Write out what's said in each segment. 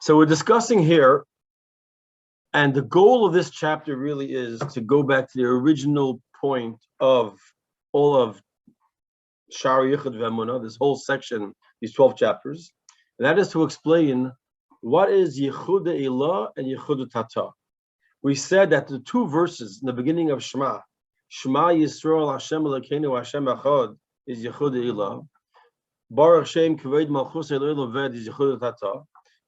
So we're discussing here, and the goal of this chapter really is to go back to the original point of all of Shaar Hayichud Chapter, this whole section, these 12 chapters, and that is to explain what is Yichud Elah and Yichud Tata. We said that the two verses in the beginning of Shema Yisrael Hashem Elokeinu Hashem Echad is Yichud Elah, Baruch Shem Kavod Malchus Eloi Loved is Yichud Tata,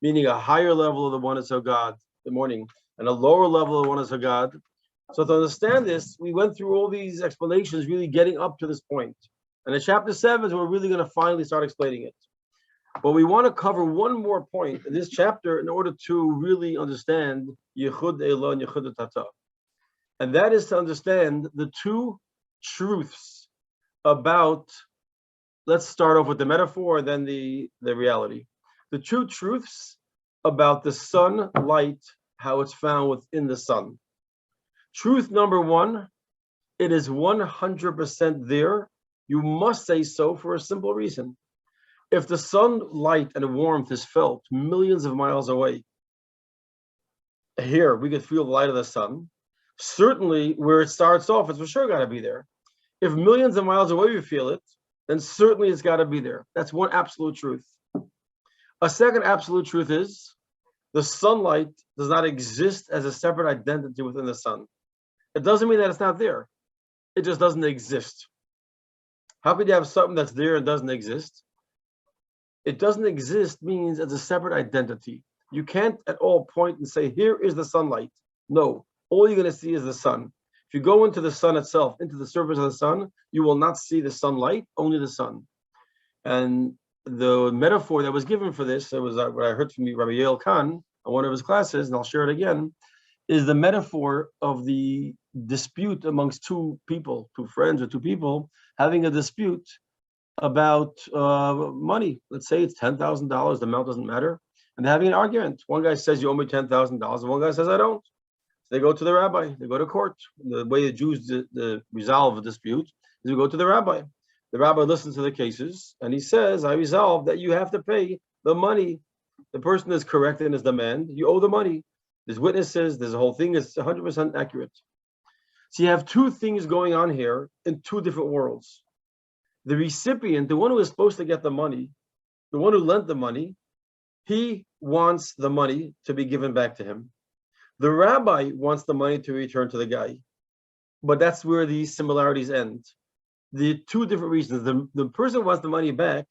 meaning a higher level of the oneness of God, the morning, and a lower level of the oneness of God. So to understand this, we went through all these explanations, really getting up to this point. And in chapter 7, we're really going to finally start explaining it. But we want to cover one more point in this chapter in order to really understand Yichud Elah and Yichud Tata. And that is to understand the two truths about, let's start off with the metaphor and then the reality. The two truths about the sunlight, how it's found within the sun. Truth number one, it is 100% there. You must say so for a simple reason. If the sunlight and warmth is felt millions of miles away, here we could feel the light of the sun. Certainly where it starts off, it's for sure got to be there. If millions of miles away we feel it, then certainly it's got to be there. That's one absolute truth. A second absolute truth is the sunlight does not exist as a separate identity within the sun. It doesn't mean that it's not there. It just doesn't exist. How could you have something that's there and doesn't exist? It doesn't exist means it's a separate identity. You can't at all point and say, here is the sunlight. No, all you're going to see is the sun. If you go into the sun itself, into the surface of the sun, you will not see the sunlight, only the sun. And the metaphor that was given for this, it was what I heard from Rabbi Yael Khan on one of his classes, and I'll share it again, is the metaphor of the dispute amongst two people, two friends or two people, having a dispute about money. Let's say it's $10,000, the amount doesn't matter, and they're having an argument. One guy says, you owe me $10,000, and one guy says, I don't. So they go to the rabbi, they go to court. The way the Jews resolve a dispute is we go to the rabbi. The rabbi listens to the cases, and he says, I resolve that you have to pay the money. The person is correct in his demand. You owe the money. There's witnesses. There's a whole thing. It's 100% accurate. So you have two things going on here in two different worlds. The recipient, the one who is supposed to get the money, the one who lent the money, he wants the money to be given back to him. The rabbi wants the money to return to the guy. But that's where these similarities end. The two different reasons. The person wants the money back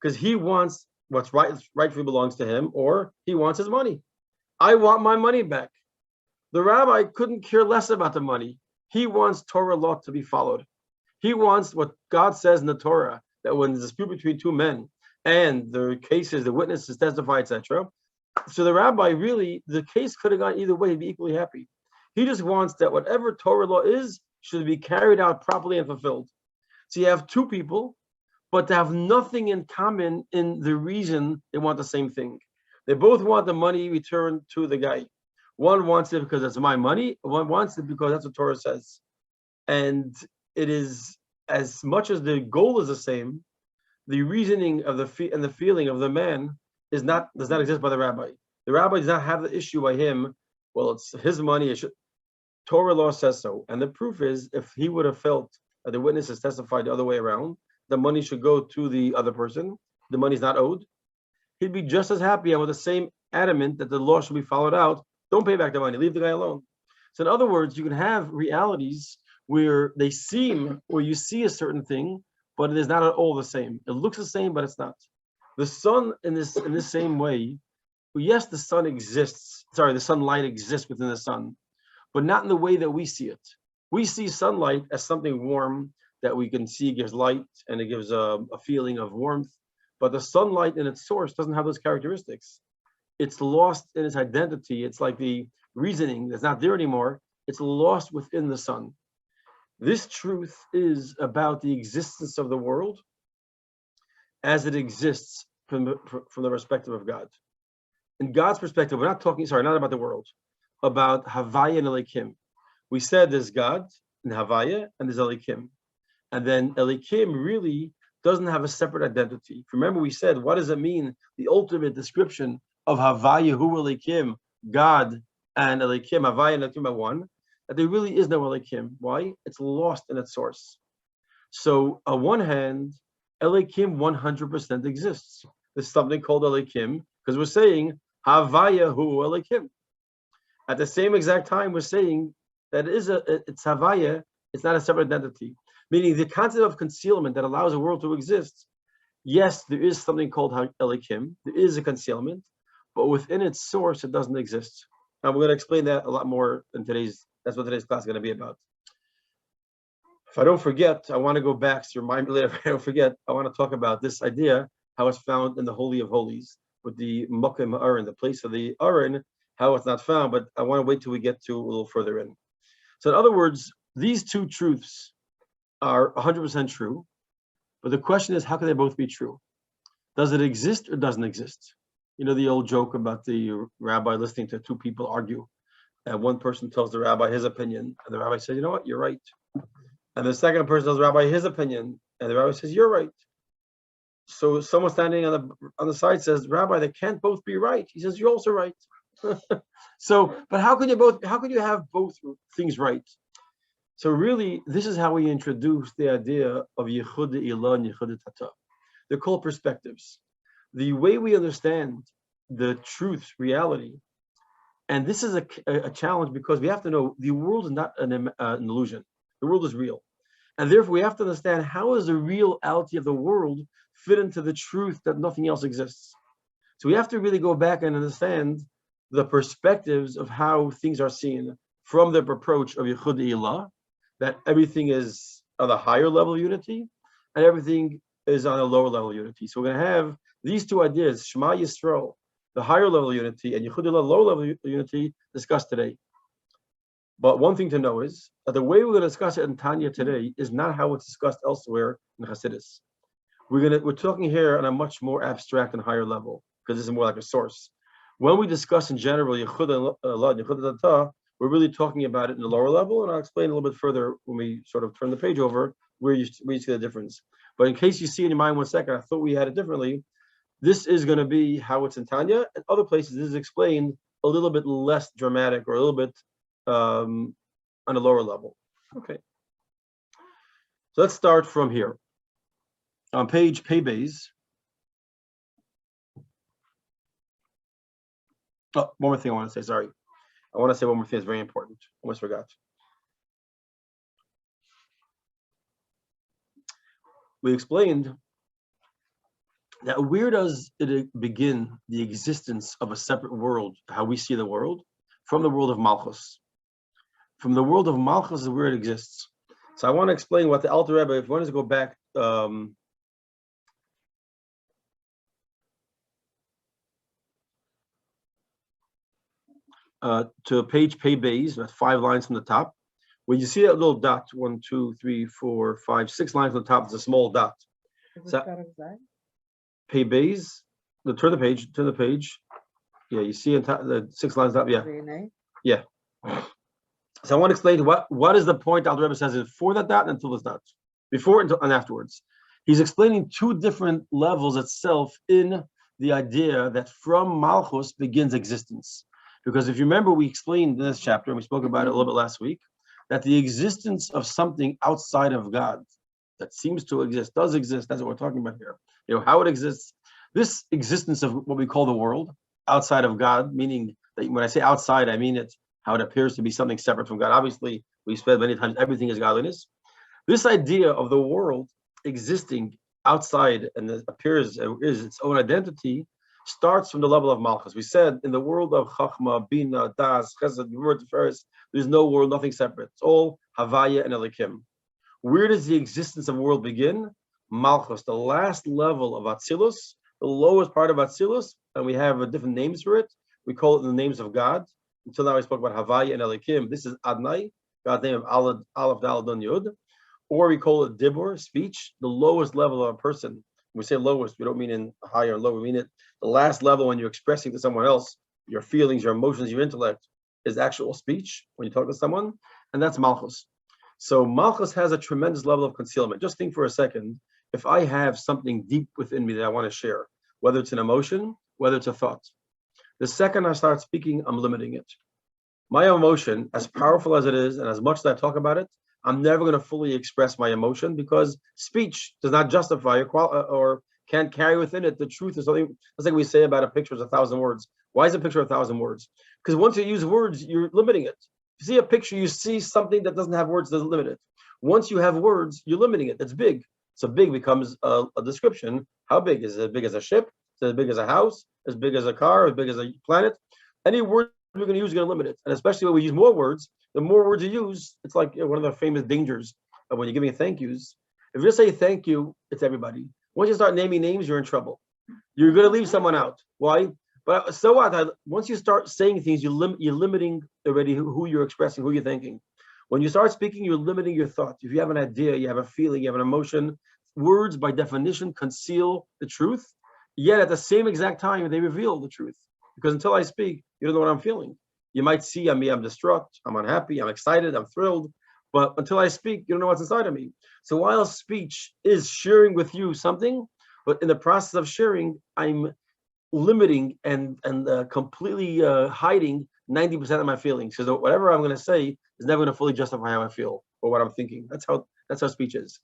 because he wants what's rightfully belongs to him, or he wants his money. I want my money back. The rabbi couldn't care less about the money. He wants Torah law to be followed. He wants what God says in the Torah, that when there's a dispute between two men and the cases, the witnesses testify, etc. So the rabbi really, the case could have gone either way, he'd be equally happy. He just wants that whatever Torah law is should be carried out properly and fulfilled. So you have two people, but they have nothing in common in the reason they want the same thing. They both want the money returned to the guy. One wants it because it's my money. One wants it because that's what Torah says. And it is, as much as the goal is the same, the reasoning of and the feeling of the man does not exist by the rabbi. The rabbi does not have the issue by him. Well, it's his money. Torah law says so. And the proof is, if he would have felt that the witnesses testified the other way around, the money should go to the other person. The money's not owed. He'd be just as happy and with the same adamant that the law should be followed out. Don't pay back the money. Leave the guy alone. So in other words, you can have realities where they seem, or you see a certain thing, but it is not at all the same. It looks the same, but it's not. The sun in this same way, yes, the sun exists. Sorry, the sunlight exists within the sun, but not in the way that we see it. We see sunlight as something warm that we can see gives light and it gives a feeling of warmth. But the sunlight in its source doesn't have those characteristics. It's lost in its identity. It's like the reasoning that's not there anymore. It's lost within the sun. This truth is about the existence of the world as it exists from the perspective of God. In God's perspective, we're not talking, not about the world, about Havaya and Elikim. We said there's God in Havaya and there's Elikim. And then Elikim really doesn't have a separate identity. Remember, we said, what does it mean? The ultimate description of Havaya Hu Elikim, God and Elikim, Havaya and Elikim are one, that there really is no Elikim. Why? It's lost in its source. So on one hand, Elikim 100% exists. There's something called Elikim, because we're saying Havaya Hu Elikim. At the same exact time, we're saying that it's Havaya, it's not a separate identity. Meaning the concept of concealment that allows a world to exist, yes, there is something called Elikim, there is a concealment, but within its source, it doesn't exist. And we're going to explain that a lot more in that's what today's class is going to be about. If I don't forget, I want to go back, so remind me later if I don't forget, I want to talk about this idea, how it's found in the Holy of Holies, with the Mequon Torah, the place of the Aron, how it's not found, but I want to wait till we get to a little further in. So in other words, these two truths are 100% true, but the question is, how can they both be true? Does it exist or doesn't exist? You know the old joke about the rabbi listening to two people argue, and one person tells the rabbi his opinion, and the rabbi says, you know what, you're right. And the second person tells the rabbi his opinion, and the rabbi says, you're right. So someone standing on the side says, Rabbi, they can't both be right. He says, you're also right. So, but how can you have both things right? So really, this is how we introduce the idea of Yichud Ilah and Yichud Tata. They're called perspectives. The way we understand the truth, reality, and this is a challenge because we have to know the world is not an illusion. The world is real. And therefore, we have to understand how does the reality of the world fit into the truth that nothing else exists. So we have to really go back and understand the perspectives of how things are seen from the approach of Yichud Ilah, that everything is on a higher level of unity and everything is on a lower level of unity. So we're going to have these two ideas, Shema Yisrael, the higher level of unity, and Yichud Ilah, lower level of unity, discussed today. But one thing to know is that the way we're going to discuss it in Tanya today is not how it's discussed elsewhere in Hasidus. We're talking here on a much more abstract and higher level, because this is more like a source. When we discuss in general Yichud Ilah, Yichud Tata, we're really talking about it in the lower level, and I'll explain a little bit further when we sort of turn the page over where you see the difference. But in case you see in your mind 1 second, I thought we had it differently. This is going to be how it's in Tanya, and other places this is explained a little bit less dramatic or a little bit on a lower level. Okay. So let's start from here. On page Paybays. Oh, one more thing I want to say, sorry. I want to say one more thing that's very important. Almost forgot. We explained that where does it begin the existence of a separate world, how we see the world? From the world of malchus. From the world of malchus is where it exists. So I want to explain what the Alter Rebbe, if you want to go back to page Paybays, that's 5 lines from the top. When you see that little dot, 1, 2, 3, 4, 5, 6 lines on the top, it's a small dot. So, Paybays, turn the page. Yeah, you see on top, the 6 lines up, yeah. Yeah. So I want to explain what is the point Alter Rebbe says is for that dot and until this dot. Before and afterwards. He's explaining 2 different levels itself in the idea that from malchus begins existence. Because if you remember, we explained in this chapter, and we spoke about it a little bit last week, that the existence of something outside of God that seems to exist, does exist, that's what we're talking about here. You know, how it exists, this existence of what we call the world, outside of God, meaning that when I say outside, I mean how it appears to be something separate from God. Obviously, we said many times, everything is godliness. This idea of the world existing outside and appears is its own identity starts from the level of malchus. We said in the world of chachma, bina, das, chesed, word, tiferes, there's no world, nothing separate. It's all havaya and elikim. Where does the existence of the world begin? Malchus, the last level of Atzilus, the lowest part of Atzilus, and we have different names for it. We call it the names of God. Until now, we spoke about havaya and elikim. This is Adnai, God's name of Aleph, Daled, Nun, Yud. Or we call it dibur, speech, the lowest level of a person. When we say lowest, we don't mean in higher or low. We mean it the last level when you're expressing to someone else your feelings, your emotions, your intellect is actual speech when you talk to someone, and that's malchus. So malchus has a tremendous level of concealment. Just think for a second, if I have something deep within me that I want to share, whether it's an emotion, whether it's a thought, The second I start speaking, I'm limiting it. My emotion, as powerful as it is, and as much as I talk about it, I'm never going to fully express my emotion because speech does not justify or can't carry within it the truth of something. That's like we say about a picture is 1,000 words. Why is a picture 1,000 words? Because once you use words, you're limiting it. If you see a picture, you see something that doesn't have words, doesn't limit it. Once you have words, you're limiting it. It's big. So big becomes a description. How big? Is it as big as a ship? Is it as big as a house? As big as a car? As big as a planet? Any word we're going to use is going to limit it. And especially when we use more words, the more words you use, it's like one of the famous dangers of when you're giving thank yous. If you just say thank you, it's everybody. Once you start naming names, you're in trouble. You're going to leave someone out. Why? But so what? Once you start saying things, you're limiting already who you're expressing, who you're thinking. When you start speaking, you're limiting your thought. If you have an idea, you have a feeling, you have an emotion, words by definition conceal the truth. Yet at the same exact time, they reveal the truth. Because until I speak, you don't know what I'm feeling. You might see I'm distraught, I'm unhappy, I'm excited, I'm thrilled. But until I speak, you don't know what's inside of me. So while speech is sharing with you something, but in the process of sharing, I'm limiting and completely hiding 90% of my feelings. So whatever I'm going to say is never going to fully justify how I feel or what I'm thinking. That's how speech is.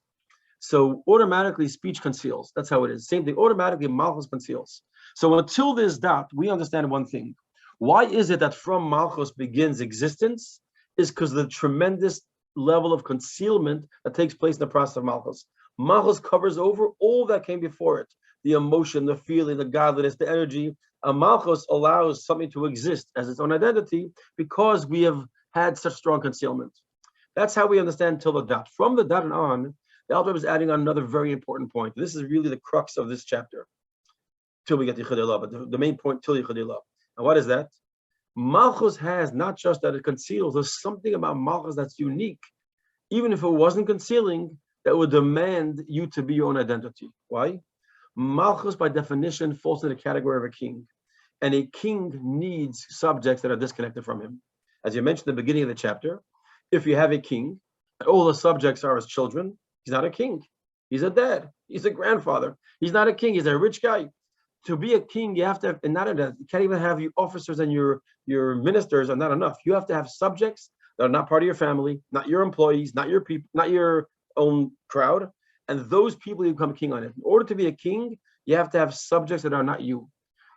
So automatically speech conceals. That's how it is. Same thing. Automatically malchus conceals. So until this dot, we understand one thing. Why is it that from malchus begins existence? Is because of the tremendous level of concealment that takes place in the process of malchus. Malchus covers over all that came before it. The emotion, the feeling, the godliness, the energy. Malchus allows something to exist as its own identity because we have had such strong concealment. That's how we understand till the dot. From the dot and on, the Alter Rebbe is adding on another very important point. This is really the crux of this chapter, till we get to Yichud Eilah, but the main point till Yichud Eilah. And what is that? Malchus has not just that it conceals, there's something about Malchus that's unique. Even if it wasn't concealing, that would demand you to be your own identity. Why? Malchus, by definition, falls in the category of a king. And a king needs subjects that are disconnected from him. As you mentioned at the beginning of the chapter, if you have a king, and all the subjects are his children, he's not a king. He's a dad. He's a grandfather. He's not a king. He's a rich guy. To be a king, you have to have, and not enough. You can't even have your officers and your ministers are not enough. You have to have subjects that are not part of your family, not your employees, not your people, not your own crowd. And those people you become king on it. In order to be a king, you have to have subjects that are not you.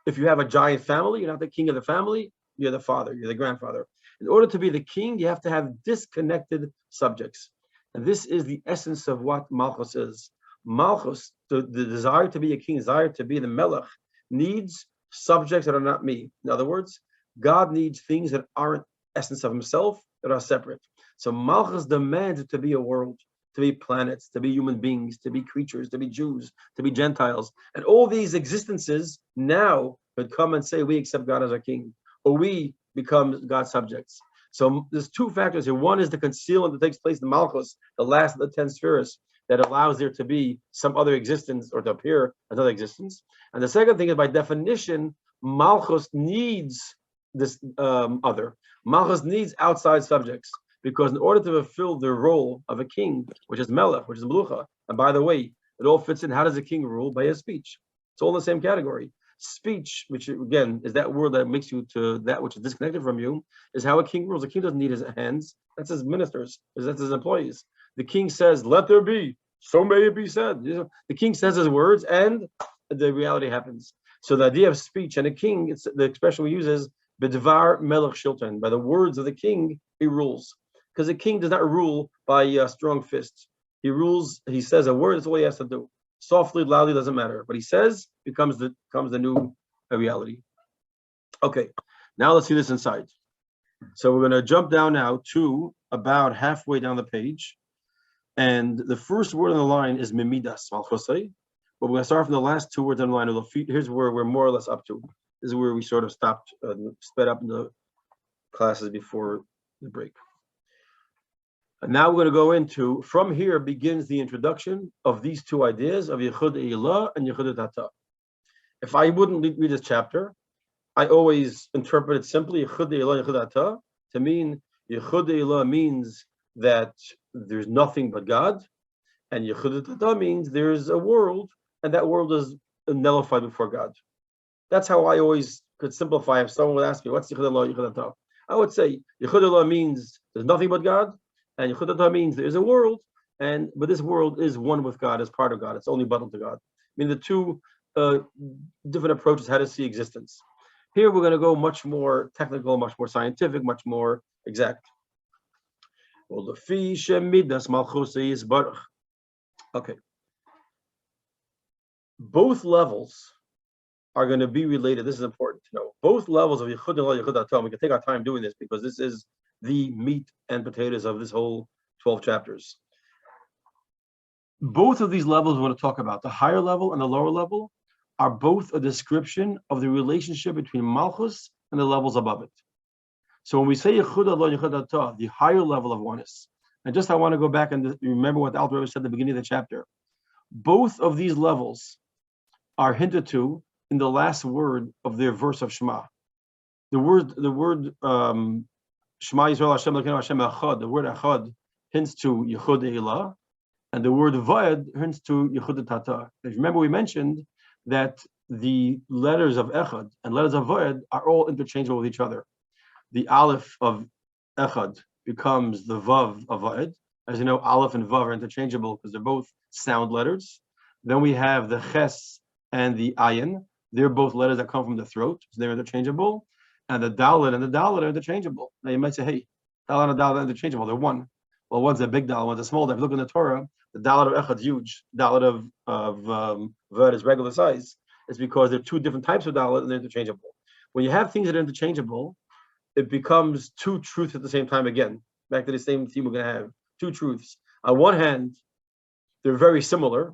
If you have a giant family, you're not the king of the family, you're the father, you're the grandfather. In order to be the king, you have to have disconnected subjects. And this is the essence of what malchus is. Malchus, the desire to be a king, desire to be the melech, needs subjects that are not me. In other words, God needs things that aren't essence of himself, that are separate. So malchus demands to be a world, to be planets, to be human beings, to be creatures, to be Jews, to be Gentiles. And all these existences now could come and say, we accept God as our king, or we become God's subjects. So there's two factors here. One is the concealment that takes place in malchus, the last of the 10 spheres, that allows there to be some other existence or to appear another existence. And the second thing is, by definition, malchus needs this other. Malchus needs outside subjects, because in order to fulfill the role of a king, which is melech, which is melucha, and by the way, it all fits in. How does a king rule? By his speech. It's all in the same category. Speech, which again is that word that makes you to that which is disconnected from you, is how a king rules. A king doesn't need his hands. That's his ministers. That's his employees. The king says, let there be, so may it be said. The king says his words and the reality happens. So the idea of speech and a king, it's the expression we use is b'dvar melech shilton. By the words of the king, he rules. Because the king does not rule by strong fists. He rules, he says a word, that's all he has to do. Softly, loudly, doesn't matter. What he says becomes the new reality. Okay, now let's see this inside. So we're going to jump down now to about halfway down the page. And the first word on the line is mimidas, malchusay. But we're going to start from the last two words on the line. Here's where we're more or less up to. This is where we sort of stopped, sped up in the classes before the break. And now we're going to go into, from here begins the introduction of these two ideas of Yichud Eilah and Yichud Hata. If I wouldn't read this chapter, I always interpret it simply, Yichud Eilah, Yichud Hata, to mean Yichud Eilah means that there's nothing but God, and Yichud Hata means there's a world, and that world is nullified before God. That's how I always could simplify, if someone would ask me, what's Yichud Allah, Yichud Atah? I would say Yichud Allah means there's nothing but God, and Yichud Atah means there is a world, but this world is one with God, as part of God. It's only bundled to God. I mean, the two different approaches how to see existence. Here we're going to go much more technical, much more scientific, much more exact. Well, okay. Both levels are going to be related. This is important to know. Both levels of Yichud Allah, Yichud Atah. We can take our time doing this because this is the meat and potatoes of this whole 12 chapters. Both of these levels we want to talk about, the higher level and the lower level, are both a description of the relationship between malchus and the levels above it. So when we say Yichud Allah, Yichud Atah, the higher level of oneness, and just I want to go back and remember what the Alter Rebbe said at the beginning of the chapter. Both of these levels are hinted to in the last word of their verse of Shema. The word Shema Yisrael Hashem Elokeinu Hashem Echad, the word Echad hints to Yichud Eilah, and the word Vayed hints to Yichud Atah. Remember we mentioned that the letters of Echad and letters of Vayed are all interchangeable with each other. The Aleph of Echad becomes the Vav of Vayed. As you know, Aleph and Vav are interchangeable because they're both sound letters. Then we have the Ches and the Ayin. They're both letters that come from the throat, so they're interchangeable. And the Dalet and the Dalet are interchangeable. Now you might say, hey, Dalet and Dalet are interchangeable. They're one. Well, one's a big Dalet, one's a small Dalet. If you look in the Torah, the Dalet of Echad is huge. Dalet of Vayed is regular size. It's because they're two different types of Dalet and they're interchangeable. When you have things that are interchangeable, it becomes two truths at the same time again. Back to the same theme we're going to have. Two truths. On one hand, they're very similar.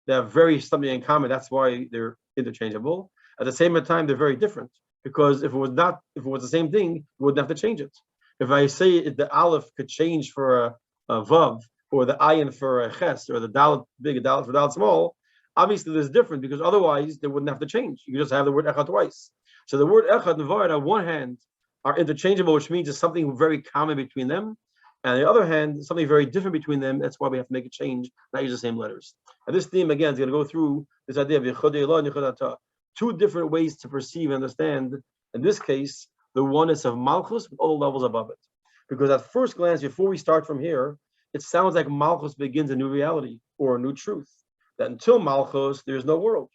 They have something in common. That's why they're interchangeable. At the same time, they're very different. Because if it was the same thing, you wouldn't have to change it. If I say the Aleph could change for a Vav, or the Ayin for a Ches, or the Dalet big, a Dalet for Dalet small, obviously there's different because otherwise they wouldn't have to change. You just have the word Echad twice. So the word Echad and Vayed on one hand are interchangeable, which means there's something very common between them. And on the other hand, something very different between them. That's why we have to make a change, not use the same letters. And this theme, again, is going to go through this idea of Yichud Eilah and Yichud Atah. Two different ways to perceive and understand, in this case, the oneness of malchus with all the levels above it. Because at first glance, before we start from here, it sounds like malchus begins a new reality or a new truth. That until malchus, there's no world.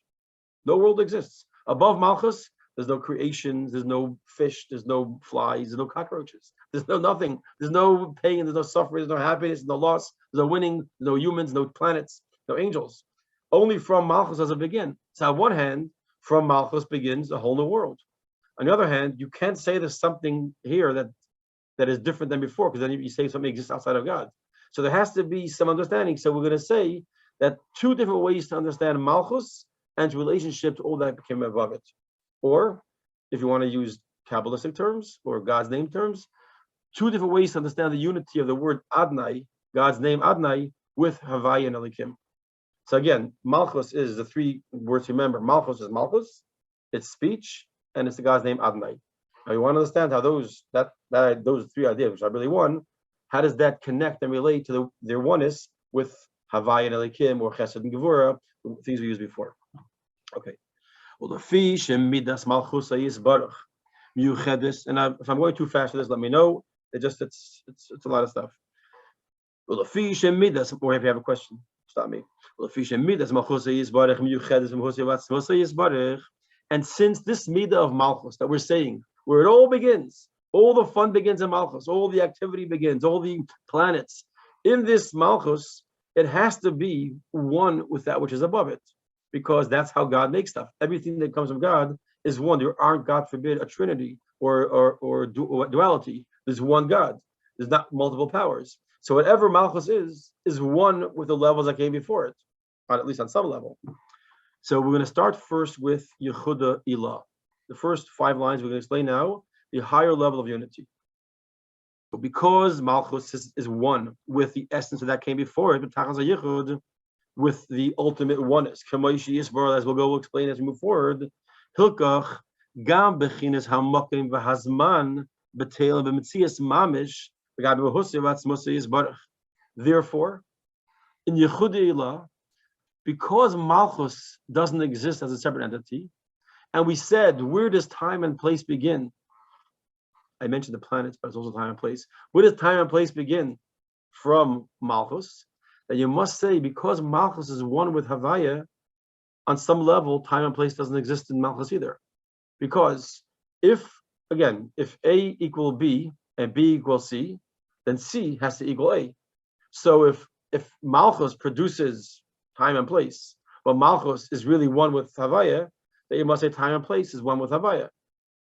No world exists. Above malchus, there's no creations, there's no fish, there's no flies, there's no cockroaches, there's no nothing, there's no pain, there's no suffering, there's no happiness, there's no loss, there's no winning, there's no humans, no planets, no angels. Only from malchus does it begin. So on one hand, from malchus begins a whole new world. On the other hand, you can't say there's something here that is different than before, because then you say something exists outside of God. So there has to be some understanding. So we're going to say that two different ways to understand malchus and its relationship to all that became above it. Or, if you want to use Kabbalistic terms or God's name terms, two different ways to understand the unity of the word Adonai, God's name Adonai, with Havaya and Elikim. So again, Malchus is the three words to remember. Malchus is Malchus, it's speech, and it's the God's name Adonai. Now you want to understand how those three ideas, which are really one, how does that connect and relate to their oneness with Havaya and Elikim or Chesed and Gevurah, things we used before. Okay. Well, the fish and midas malchus is baruch miuchedes. And if I'm going too fast for this, let me know. It's a lot of stuff. Well, the fish and midas. Or if you have a question, stop me. Well, the fish and midas malchus is baruch miuchedes and is baruch. And since this midah of malchus that we're saying, where it all begins, all the fun begins in malchus, all the activity begins, all the planets in this malchus, it has to be one with that which is above it. Because that's how God makes stuff. Everything that comes from God is one. There aren't, God forbid, a trinity or duality. There's one God. There's not multiple powers. So whatever malchus is one with the levels that came before it, at least on some level. So we're going to start first with Yichud Eilah. The first 5 lines we're going to explain now, the higher level of unity. So because malchus is one with the essence of that came before it, with the ultimate oneness, as we'll explain as we move forward. Hilkach gam bechinas hamakim v'hazman b'teil b'metzias mamish v'gabi b'husay v'atzmosay yisbarach. Therefore, in Yichud Eilah, because malchus doesn't exist as a separate entity, And we said, where does time and place begin? I mentioned the planets, but it's also time and place. Where does time and place begin? From malchus. Then you must say, because malchus is one with Havaya, on some level, time and place doesn't exist in malchus either. Because if A equal B and B equals C, then C has to equal A. So if malchus produces time and place, but malchus is really one with Havaya, then you must say time and place is one with Havaya.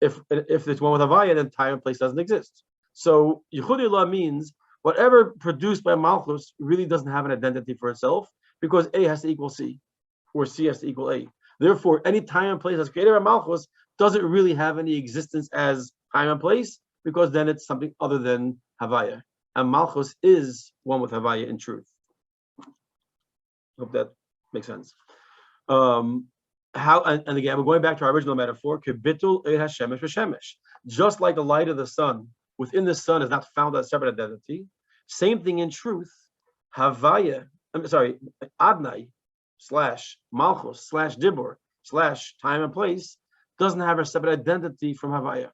If it's one with Havaya, then time and place doesn't exist. So Yichud Ilah means whatever produced by malchus really doesn't have an identity for itself, because A has to equal C, or C has to equal A. Therefore, any time and place that's created by malchus doesn't really have any existence as time and place, because then it's something other than Havaya. And malchus is one with Havaya in truth. Hope that makes sense. And again, we're going back to our original metaphor, just like the light of the sun within the sun is not found as separate identity. Same thing in truth. Havaya, Adnai / malchus / dibur / time and place doesn't have a separate identity from Havaya,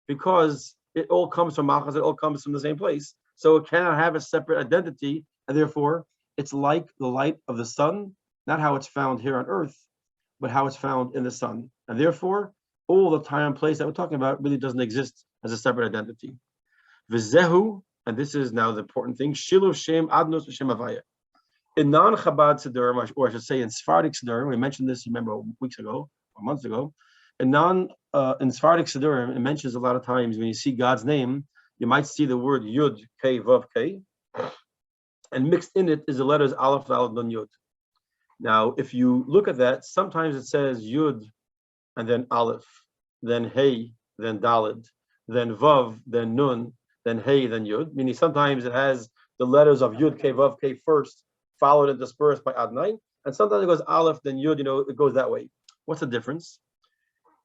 because it all comes from malchus, it all comes from the same place. So it cannot have a separate identity, and therefore it's like the light of the sun, not how it's found here on earth, but how it's found in the sun. And therefore, all the time and place that we're talking about really doesn't exist as a separate identity. V'zehu, and this is now the important thing, shilu shem adnos v'shem Havaya. In non-Chabad Siddurim, or I should say in Sephardic Siddurim, we mentioned this, remember, weeks ago or months ago. In Sephardic Siddurim, it mentions a lot of times when you see God's name, you might see the word Yud, K, Vav, K, and mixed in it is the letters Aleph, Dalet, Nun, Yud. Now, if you look at that, sometimes it says Yud, and then Aleph, then Hey, then Dalet, then Vav, then Nun, then Hey, then Yud. Meaning sometimes it has the letters of Yud, K, Vav, K first, followed and dispersed by Adnai, and sometimes it goes Aleph, then Yud. It goes that way. What's the difference?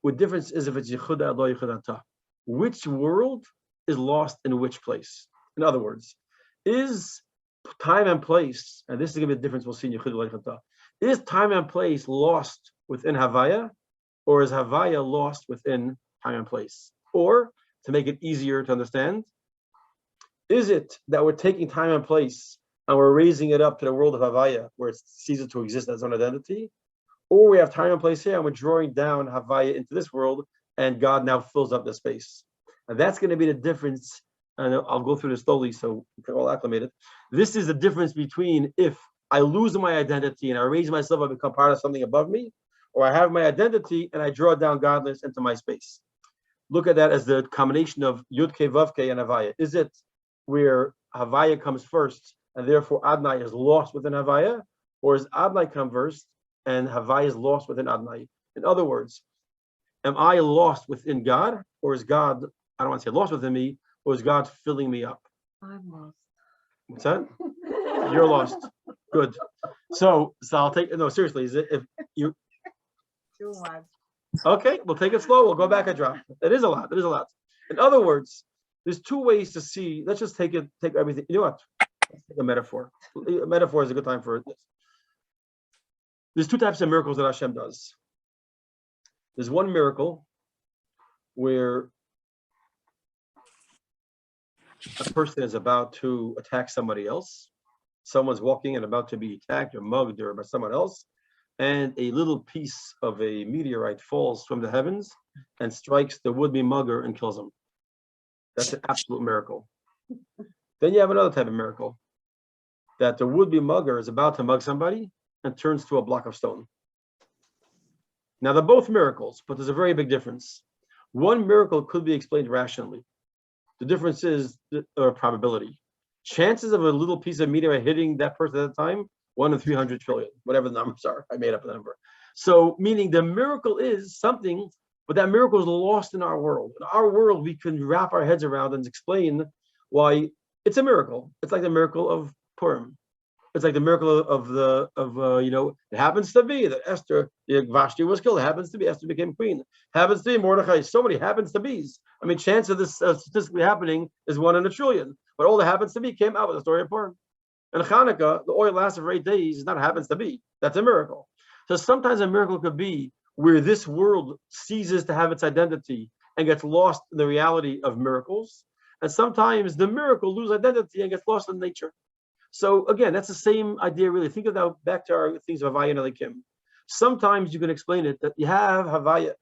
What difference is if it's Yichud Adlo, Yichud Ata? Which world is lost in which place? In other words, is time and place, and this is going to be the difference we'll see in Yichud Adlo, Yichud Ata. Is time and place lost within Havaya, or is Havaya lost within time and place? Or, to make it easier to understand, is it that we're taking time and place and we're raising it up to the world of Havaya, where it ceases to exist as an identity? Or we have time and place here and we're drawing down Havaya into this world, and God now fills up the space. And that's going to be the difference, and I'll go through this slowly so we can all acclimate it. This is the difference between if I lose my identity and I raise myself up and become part of something above me, or I have my identity and I draw down godliness into my space. Look at that as the combination of Yud Ke, Vav Ke, and Havaya. Is it where Havaya comes first and therefore Adnai is lost within Havaya, or is Adnai come first and Havaya is lost within Adnai? In other words, am I lost within God, or is God, I don't want to say lost within me, or is God filling me up? I'm lost. What's that? You're lost. Good. So I'll take, no, seriously, is it if you, Too much. okay, we'll take it slow, we'll go back a drop. It is a lot, it is a lot. In other words, there's two ways to see, let's just take everything, you know what? Let's take a metaphor. A metaphor is a good time for this. There's two types of miracles that Hashem does. There's one miracle where a person is about to attack somebody else. Someone's walking and about to be attacked or mugged or by someone else, and a little piece of a meteorite falls from the heavens and strikes the would-be mugger and kills him. That's an absolute miracle. Then you have another type of miracle, that the would-be mugger is about to mug somebody and turns to a block of stone. Now they're both miracles, but there's a very big difference. One miracle could be explained rationally. The difference is the probability. Chances of a little piece of meteorite hitting that person at the time, 1 in 300 trillion, whatever the numbers are. I made up the number. So meaning the miracle is something, but that miracle is lost in our world. In our world, we can wrap our heads around and explain why it's a miracle. It's like the miracle of Purim. It's like the miracle of it happens to be that Esther, Vashti was killed. It happens to be Esther became queen. It happens to be Mordechai. So many happens to be's. I mean, chance of this statistically happening is 1 in a trillion. But all that happens to be came out with the story of Purim. And Hanukkah, the oil lasted for 8 days. It's not happens to be. That's a miracle. So sometimes a miracle could be where this world ceases to have its identity and gets lost in the reality of miracles. And sometimes the miracle loses identity and gets lost in nature. So again, that's the same idea, really. Think of that back to our things of Havaya and Elikim. Sometimes you can explain it that you have Havaya,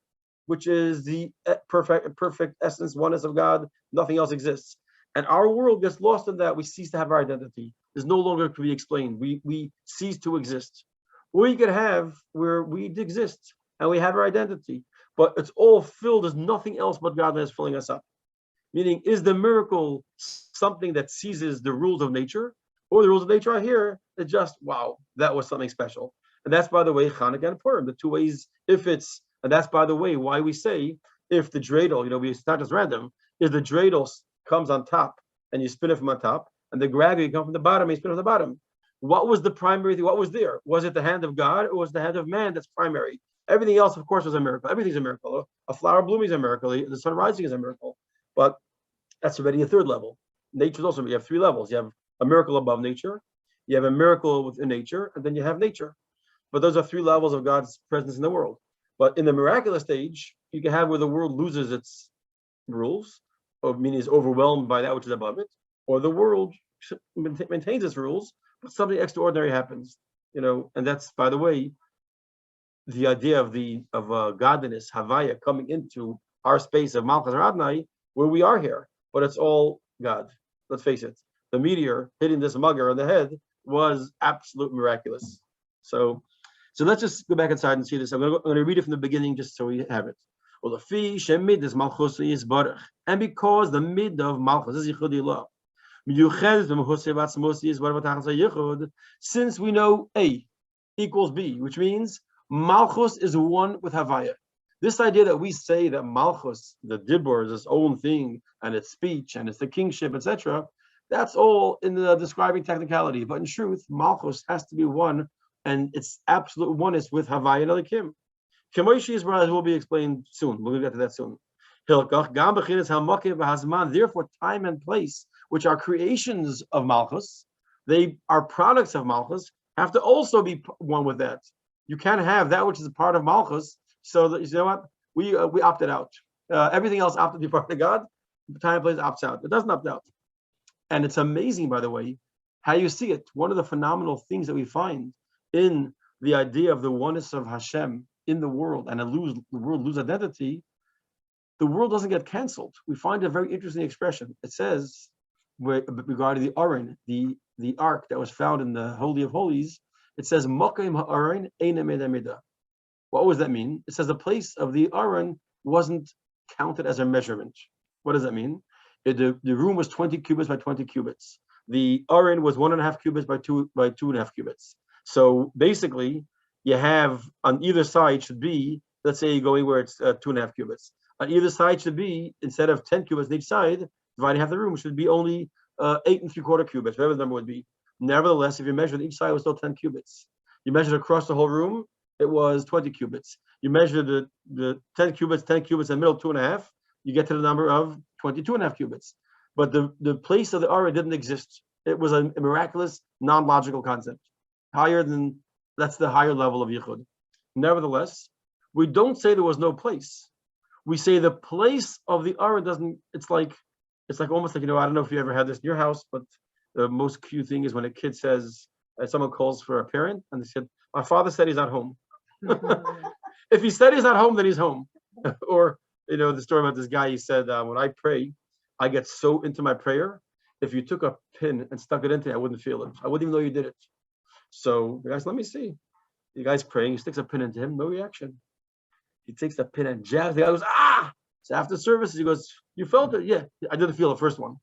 which is the perfect essence, oneness of God. Nothing else exists. And our world gets lost in that. We cease to have our identity. There's no longer to be explained. We cease to exist. Or you could have where we exist and we have our identity, but it's all filled. There's nothing else but God that is filling us up. Meaning, is the miracle something that seizes the rules of nature? Or the rules of nature are here that just, wow, that was something special. And that's, by the way, Chanukah and Purim, the two ways, and that's, by the way, why we say, if the dreidel, it's not just random, if the dreidel comes on top and you spin it from on top, and the gragger comes from the bottom and you spin it from the bottom. What was the primary thing? What was there? Was it the hand of God or was it the hand of man that's primary? Everything else, of course, was a miracle. Everything's a miracle. A flower blooming is a miracle. The sun rising is a miracle. But that's already a third level. Nature is also, you have three levels. You have a miracle above nature, you have a miracle within nature, and then you have nature. But those are three levels of God's presence in the world. But in the miraculous stage, you can have where the world loses its rules, or meaning is overwhelmed by that which is above it, or the world maintains its rules, but something extraordinary happens. And that's, by the way, the idea of godliness, Havaya, coming into our space of Malchus or Adonai, where we are here, but it's all God. Let's face it. The meteor hitting this mugger on the head was absolute miraculous. So let's just go back inside and see this. I'm going to read it from the beginning just so we have it. Well, the fi shemid is malchus is barach, and because the mid of malchus is yichud ilah, since we know A equals B, which means malchus is one with Havaya. This idea that we say that malchus, the dibur, is its own thing, and it's speech, and it's the kingship, etc., that's all in the describing technicality. But in truth, malchus has to be one, and its absolute oneness with Havaya and Elikim. Kemoishi is will be explained soon. We'll get to that soon. Therefore, time and place, which are creations of malchus, they are products of malchus, have to also be one with that. You can't have that which is a part of malchus. So that, you know what? We opted out. Everything else opted to be part of God. Time and place opts out. It doesn't opt out. And it's amazing, by the way, how you see it. One of the phenomenal things that we find in the idea of the oneness of Hashem in the world, and the world lose identity, the world doesn't get canceled. We find a very interesting expression. It says, regarding the Aron, the ark that was found in the Holy of Holies, it says, Mokim ha'aron eina mida. What does that mean? It says the place of the Aron wasn't counted as a measurement. What does that mean? The room was 20 cubits by 20 cubits. The Aron was 1.5 cubits by 2.5 cubits. So basically, you have on either side should be, let's say you're going where it's 2.5 cubits. On either side should be, instead of 10 cubits on each side, dividing half the room should be only 8.75 cubits, whatever the number would be. Nevertheless, if you measured each side, it was still 10 cubits. You measured across the whole room, it was 20 cubits. You measure the 10 cubits in the middle, 2.5, you get to the number of 22.5 cubits. But the place of the Aron didn't exist. It was a miraculous, non-logical concept. That's the higher level of Yichud. Nevertheless, we don't say there was no place. We say the place of the Aron doesn't, it's like almost like, I don't know if you ever had this in your house, but the most cute thing is when a kid says, someone calls for a parent and they said, my father said he's not home. If he said he's not home, then he's home. Or, the story about this guy, he said, when I pray, I get so into my prayer. If you took a pin and stuck it into it, I wouldn't feel it. I wouldn't even know you did it. So, guys, let me see. The guy's praying, he sticks a pin into him, no reaction. He takes the pin and jabs. The guy goes, ah! So after service, he goes, you felt it? Yeah, I didn't feel the first one.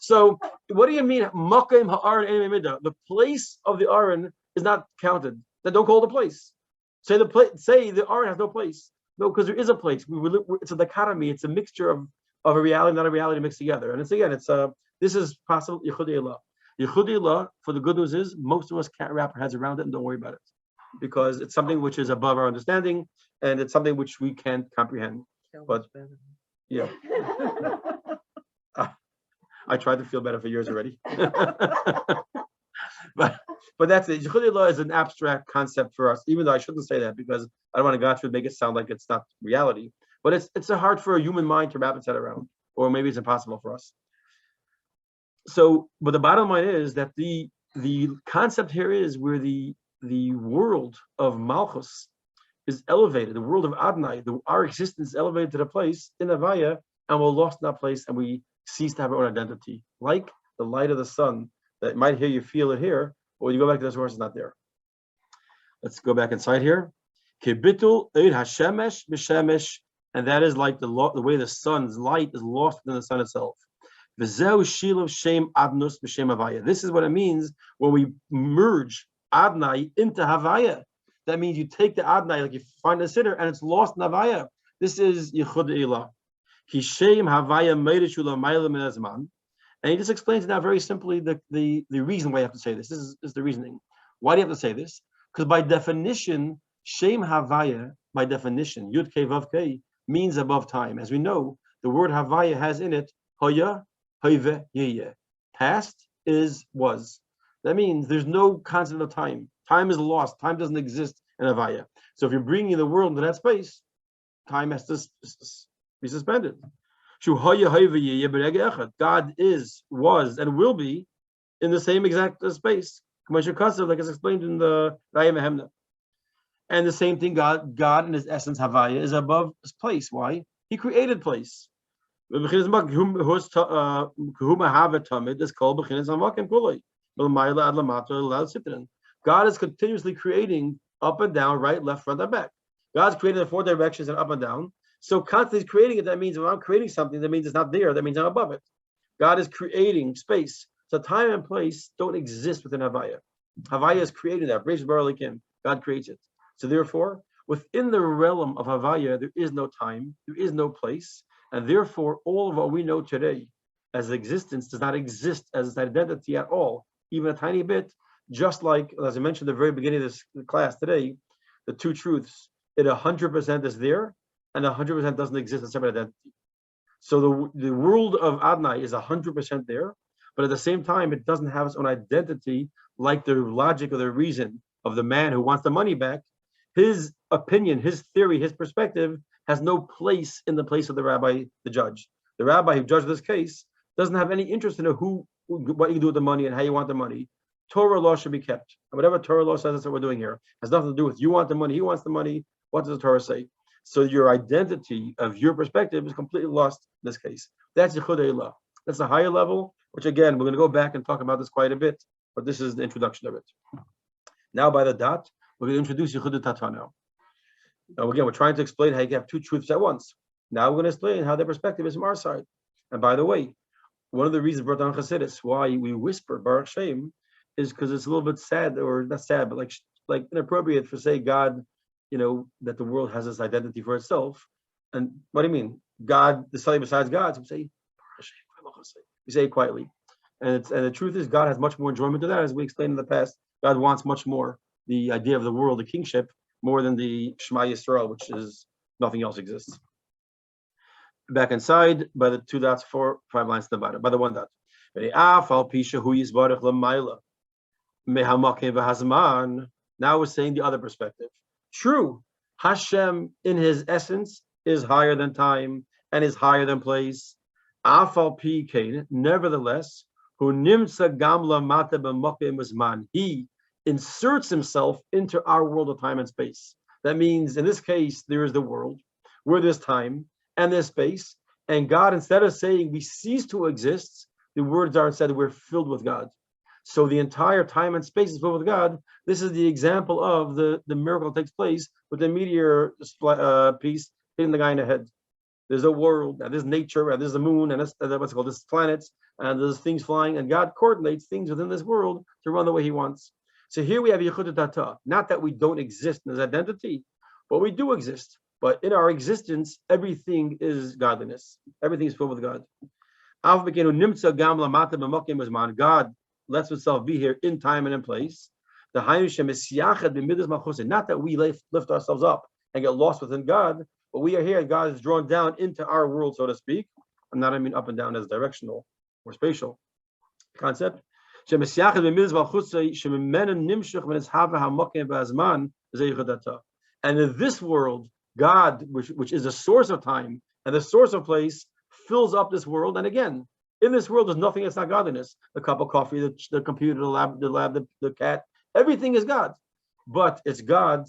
So, what do you mean? The place of the Aron is not counted. Then don't call it a place. Say the Aron has no place. No, because there is a place. It's a dichotomy. It's a mixture of a reality, not a reality mixed together. And this is possible. Yichud ilah. Yichud ilah, for the good news is, most of us can't wrap our heads around it and don't worry about it. Because it's something which is above our understanding, and it's something which we can't comprehend. But yeah, I tried to feel better for years already. but But that's it. Yichud Ilah is an abstract concept for us, even though I shouldn't say that because I don't want to go through and make it sound like it's not reality. But it's hard for a human mind to wrap its head around, or maybe it's impossible for us. So, but the bottom line is that the concept here is where the world of malchus is elevated, the world of Adonai, our existence is elevated to the place in Havaya, and we're lost in that place, and we cease to have our own identity, like the light of the sun that might hear you feel it here, but when you go back to the source, it's not there. Let's go back inside here. Kibitul eid hashemesh b'shemesh, and that is like the way the sun's light is lost within the sun itself. V'zeu shilav shem adnus b'shem Havaya. This is what it means when we merge Adonai into Havaya. That means you take the Adonai, like you find a sitter, and it's lost in Havaya. This is Yichud Ilah. Kishem Havaya Meirish Ulamayla Min Azman. And he just explains now very simply the reason why you have to say this. This is the reasoning. Why do you have to say this? Because by definition, Shem Havaya, by definition, Yud Kei Vav Kei, means above time. As we know, the word Havaya has in it Hoya, Hoive, Yeye. Past is was. That means there's no concept of time. Time is lost. Time doesn't exist in Havaya. So if you're bringing the world into that space, time has to be suspended. God is, was, and will be in the same exact space, like it's explained in the Raya Mehemna. And the same thing, God in his essence, Havaya, is above his place. Why? He created place. God is continuously creating up and down, right, left, front, and back. God's created in 4 directions and up and down. So constantly creating it, that means when I'm creating something, that means it's not there. That means I'm above it. God is creating space. So time and place don't exist within Havaya. Havaya is creating that. God creates it. So therefore, within the realm of Havaya, there is no time, there is no place, and therefore all of what we know today as existence does not exist as an identity at all, even a tiny bit. Just like, as I mentioned at the very beginning of this class today, the two truths, it 100% is there, and 100% doesn't exist as a separate identity. So the world of Adonai is 100% there, but at the same time, it doesn't have its own identity, like the logic or the reason of the man who wants the money back. His opinion, his theory, his perspective has no place in the place of the rabbi, the judge. The rabbi who judged this case doesn't have any interest in what you do with the money and how you want the money. Torah law should be kept. And whatever Torah law says, that's what we're doing here. It has nothing to do with you want the money, he wants the money. What does the Torah say? So your identity of your perspective is completely lost in this case. That's Yichud Ilah. That's a higher level, which again, we're going to go back and talk about this quite a bit, but this is the introduction of it. Now by the dot, we're going to introduce Yichud Tata now. Now again, we're trying to explain how you can have two truths at once. Now we're going to explain how their perspective is from our side. And by the way, one of the reasons brought down Chassidus, why we whisper Baruch Shem, is because it's a little bit sad, or not sad, but like inappropriate for say God, that the world has this identity for itself. And what do you mean? God, there's something besides God. So we say it quietly. And the truth is God has much more enjoyment to that, as we explained in the past. God wants much more the idea of the world, the kingship, more than the Shema Yisrael, which is nothing else exists. Back inside by the 2 dots, 5 lines to the bottom, by the 1 dot. Now we're saying the other perspective. True, Hashem in his essence is higher than time and is higher than place. Nevertheless, he inserts himself into our world of time and space. That means in this case, there is the world, where there's time and there's space. And God, instead of saying we cease to exist, the words are instead we're filled with God. So the entire time and space is filled with God. This is the example of the miracle that takes place with the meteor piece hitting the guy in the head. There's a world, and there's nature, and there's the moon, and what's it called, this planets, and there's things flying, and God coordinates things within this world to run the way he wants. So here we have Yichud Tata. Not that we don't exist in his identity, but we do exist. But in our existence, everything is godliness. Everything is filled with God. God lets himself be here in time and in place. Not that we lift ourselves up and get lost within God, but we are here and God is drawn down into our world, so to speak. And not I mean up and down as directional or spatial concept. And in this world, God, which is the source of time and the source of place, fills up this world. And again, in this world, there's nothing that's not godliness. The cup of coffee, the computer, the lab, the cat, everything is God. But it's God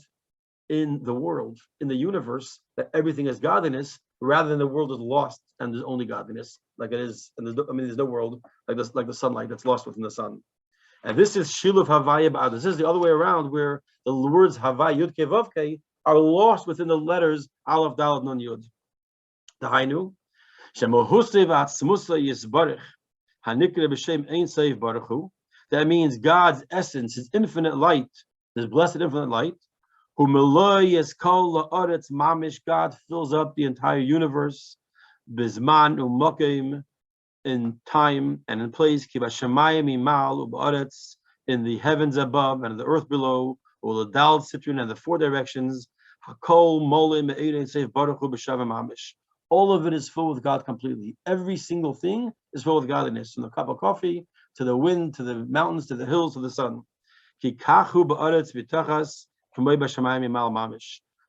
in the world, in the universe, that everything is godliness, rather than the world is lost and there's only godliness, like it is. And there's no world like this, like the sunlight that's lost within the sun. And this is Shiluv Havaya Ba'ad. This is the other way around, where the words Havaya Yud Ke Vav Ke are lost within the letters Aleph Daled Nun Yud. The Hainu Shemohusev Atzmusa Yisbarich Hanikre B'Shem Ein Seif Baruch Hu. That means God's essence, His infinite light, His blessed infinite light. Who Meloy Kol La'aretz Mamish. God fills up the entire universe. Bizman U'Mokim, in time and in place, in the heavens above and in the earth below, and the four directions. All of it is filled with God completely. Every single thing is filled with godliness, from the cup of coffee to the wind, to the mountains, to the hills, to the sun. The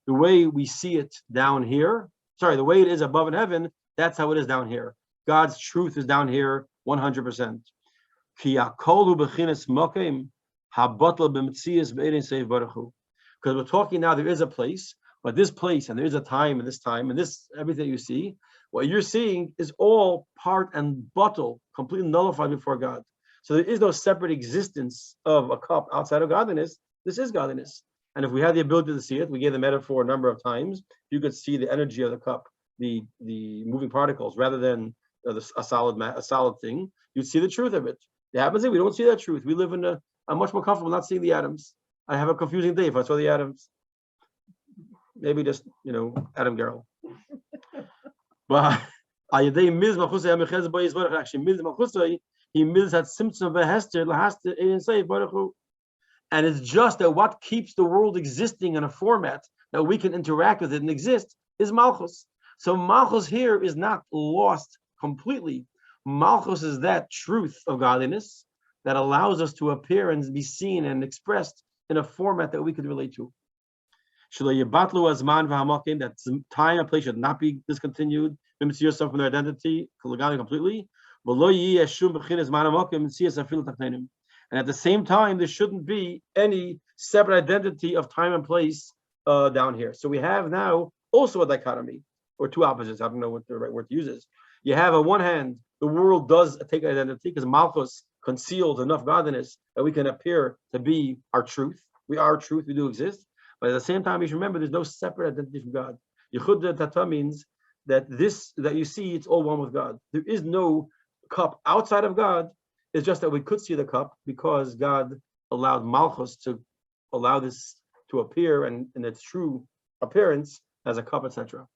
way we see it down here, the way it is above in heaven, that's how it is down here. God's truth is down here 100%. Because we're talking now, there is a place, but this place, and there is a time, and this time, and this, everything you see, what you're seeing is all part and bottle, completely nullified before God. So there is no separate existence of a cup outside of godliness. This is godliness. And if we had the ability to see it, we gave the metaphor a number of times, you could see the energy of the cup, the moving particles, rather than a solid thing. You'd see the truth of it. It happens that we don't see that truth. We live in I'm much more comfortable not seeing the atoms. I have a confusing day if I saw the atoms. Maybe just, Adam Garrel. But actually, and it's just that what keeps the world existing in a format that we can interact with it and exist is malchus. So malchus here is not lost completely. Malchus is that truth of godliness that allows us to appear and be seen and expressed in a format that we could relate to. That time and place should not be discontinued, limits yourself from their identity completely. And at the same time, there shouldn't be any separate identity of time and place down here. So we have now also a dichotomy, or two opposites. I don't know what the right word to use is. You have on one hand, the world does take identity because malchus conceals enough godliness that we can appear to be our truth. We are truth, we do exist. But at the same time, you should remember there's no separate identity from God. Yichud Tata means that this that you see, it's all one with God. There is no cup outside of God. It's just that we could see the cup because God allowed malchus to allow this to appear and in its true appearance as a cup, etc.